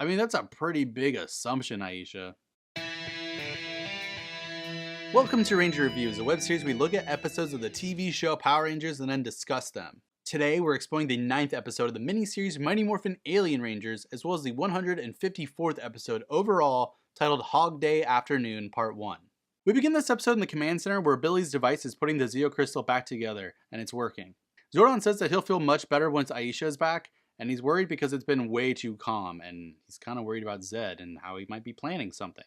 I mean, that's a pretty big assumption, Aisha. Welcome to Ranger Reviews, a web series where we look at episodes of the TV show Power Rangers and then discuss them. Today, we're exploring the 9th episode of the miniseries Mighty Morphin Alien Rangers, as well as the 154th episode overall, titled Hogday Afternoon Part 1. We begin this episode in the command center where Billy's device is putting the Zeo Crystal back together, and it's working. Zordon says that he'll feel much better once Aisha is back, and he's worried because it's been way too calm, and he's kind of worried about Zed and how he might be planning something.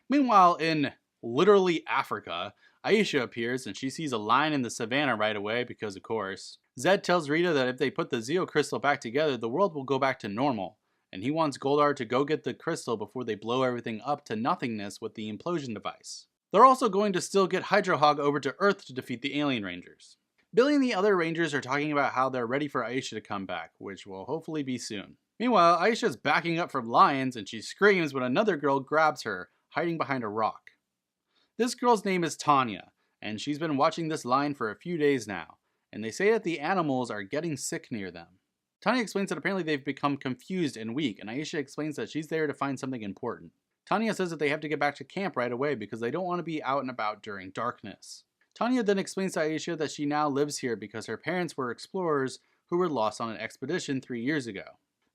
Meanwhile, in literally Africa, Aisha appears and she sees a lion in the savannah right away because of course. Zed tells Rita that if they put the Zeo Crystal back together, the world will go back to normal, and he wants Goldar to go get the crystal before they blow everything up to nothingness with the implosion device. They're also going to still get Hydro Hog over to Earth to defeat the Alien Rangers. Billy and the other Rangers are talking about how they're ready for Aisha to come back, which will hopefully be soon. Meanwhile, Aisha's backing up from lions and she screams when another girl grabs her, hiding behind a rock. This girl's name is Tanya, and she's been watching this line for a few days now, and they say that the animals are getting sick near them. Tanya explains that apparently they've become confused and weak, and Aisha explains that she's there to find something important. Tanya says that they have to get back to camp right away because they don't want to be out and about during darkness. Tanya then explains to Aisha that she now lives here because her parents were explorers who were lost on an expedition 3 years ago.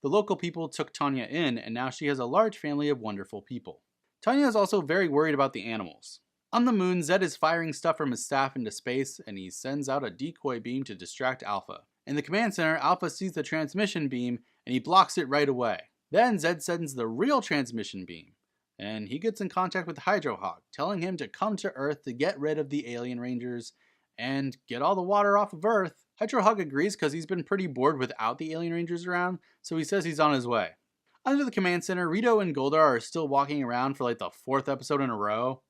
The local people took Tanya in, and now she has a large family of wonderful people. Tanya is also very worried about the animals. On the moon, Zed is firing stuff from his staff into space, and he sends out a decoy beam to distract Alpha. In the command center, Alpha sees the transmission beam, and he blocks it right away. Then Zed sends the real transmission beam, and he gets in contact with Hydro Hog, telling him to come to Earth to get rid of the Alien Rangers and get all the water off of Earth. Hydro Hog agrees because he's been pretty bored without the Alien Rangers around, so he says he's on his way. Under the command center, Rito and Goldar are still walking around for like the 4th episode in a row.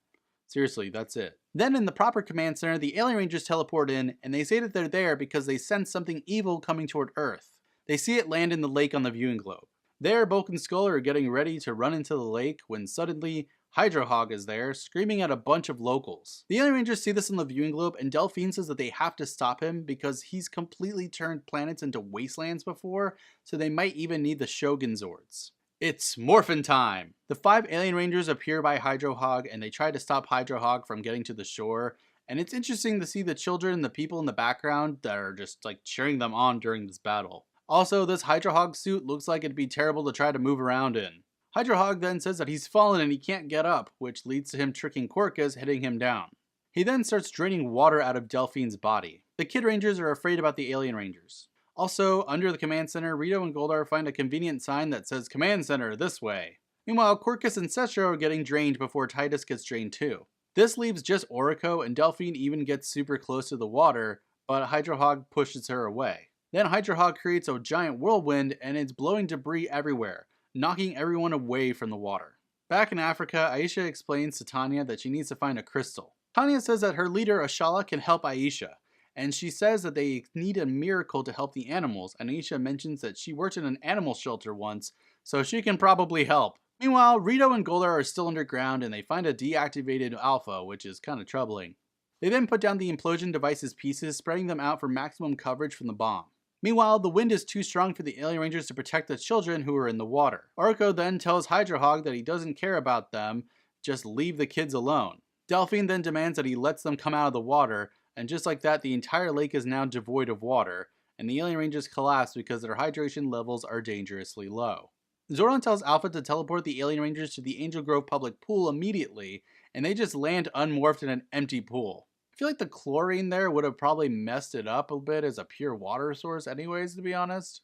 Seriously, that's it. Then in the proper command center, the Alien Rangers teleport in, and they say that they're there because they sense something evil coming toward Earth. They see it land in the lake on the viewing globe. There, Bulk and Skull are getting ready to run into the lake when suddenly Hydro Hog is there, screaming at a bunch of locals. The Alien Rangers see this on the viewing globe, and Delphine says that they have to stop him because he's completely turned planets into wastelands before, so they might even need the Shogun Zords. It's Morphin time! The 5 Alien Rangers appear by Hydro Hog, and they try to stop Hydro Hog from getting to the shore, and it's interesting to see the children and the people in the background that are just like cheering them on during this battle. Also, this Hydro Hog suit looks like it'd be terrible to try to move around in. Hydro Hog then says that he's fallen and he can't get up, which leads to him tricking Quirkus, hitting him down. He then starts draining water out of Delphine's body. The Kid Rangers are afraid about the Alien Rangers. Also, under the command center, Rito and Goldar find a convenient sign that says Command Center this way. Meanwhile, Quirkus and Cestro are getting drained before Titus gets drained too. This leaves just Orico, and Delphine even gets super close to the water, but Hydro Hog pushes her away. Then Hydro Hog creates a giant whirlwind and it's blowing debris everywhere, knocking everyone away from the water. Back in Africa, Aisha explains to Tanya that she needs to find a crystal. Tanya says that her leader Ashala can help Aisha, and she says that they need a miracle to help the animals, and Aisha mentions that she worked in an animal shelter once, so she can probably help. Meanwhile, Rito and Goldar are still underground and they find a deactivated Alpha, which is kind of troubling. They then put down the implosion device's pieces, spreading them out for maximum coverage from the bomb. Meanwhile, the wind is too strong for the Alien Rangers to protect the children who are in the water. Orko then tells Hydro Hog that he doesn't care about them, just leave the kids alone. Delphine then demands that he lets them come out of the water, and just like that, the entire lake is now devoid of water, and the Alien Rangers collapse because their hydration levels are dangerously low. Zordon tells Alpha to teleport the Alien Rangers to the Angel Grove public pool immediately, and they just land unmorphed in an empty pool. I feel like the chlorine there would have probably messed it up a bit as a pure water source anyways, to be honest.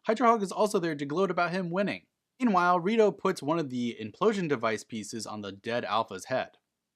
Hydro Hog is also there to gloat about him winning. Meanwhile, Rito puts one of the implosion device pieces on the dead Alpha's head.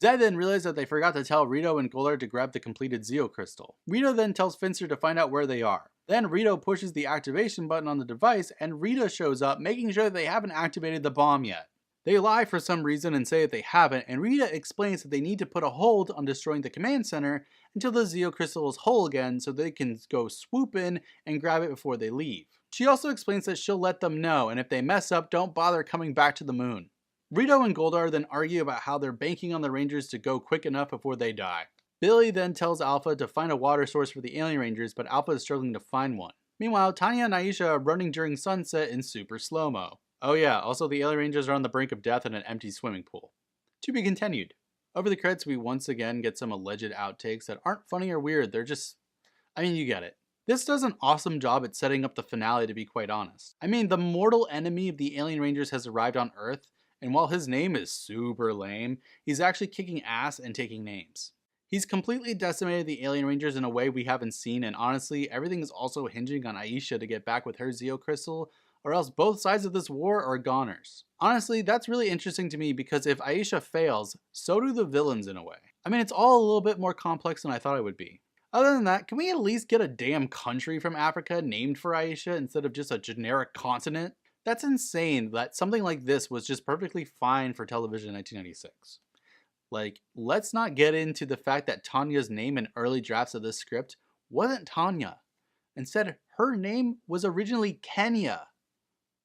Zed then realizes that they forgot to tell Rito and Goldar to grab the completed Zeo Crystal. Rito then tells Finster to find out where they are. Then Rito pushes the activation button on the device and Rita shows up, making sure that they haven't activated the bomb yet. They lie for some reason and say that they haven't, and Rita explains that they need to put a hold on destroying the command center until the Zeo Crystal is whole again so they can go swoop in and grab it before they leave. She also explains that she'll let them know, and if they mess up, don't bother coming back to the moon. Rito and Goldar then argue about how they're banking on the Rangers to go quick enough before they die. Billy then tells Alpha to find a water source for the Alien Rangers, but Alpha is struggling to find one. Meanwhile, Tanya and Aisha are running during sunset in super slow-mo. Oh yeah, also the Alien Rangers are on the brink of death in an empty swimming pool. To be continued. Over the credits, we once again get some alleged outtakes that aren't funny or weird, they're just... I mean, you get it. This does an awesome job at setting up the finale, to be quite honest. I mean, the mortal enemy of the Alien Rangers has arrived on Earth, and while his name is super lame, he's actually kicking ass and taking names. He's completely decimated the Alien Rangers in a way we haven't seen, and honestly, everything is also hinging on Aisha to get back with her Zeo Crystal, or else both sides of this war are goners. Honestly, that's really interesting to me because if Aisha fails, so do the villains in a way. I mean, it's all a little bit more complex than I thought it would be. Other than that, can we at least get a damn country from Africa named for Aisha instead of just a generic continent? That's insane that something like this was just perfectly fine for television in 1996. Like, let's not get into the fact that Tanya's name in early drafts of this script wasn't Tanya. Instead, her name was originally Kenya.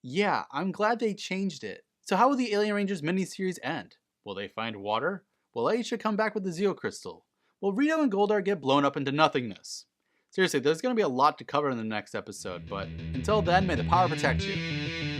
Yeah, I'm glad they changed it. So how will the Alien Rangers miniseries end? Will they find water? Will Aisha come back with the Zeo Crystal? Will Rito and Goldar get blown up into nothingness? Seriously, there's going to be a lot to cover in the next episode, but until then, may the power protect you.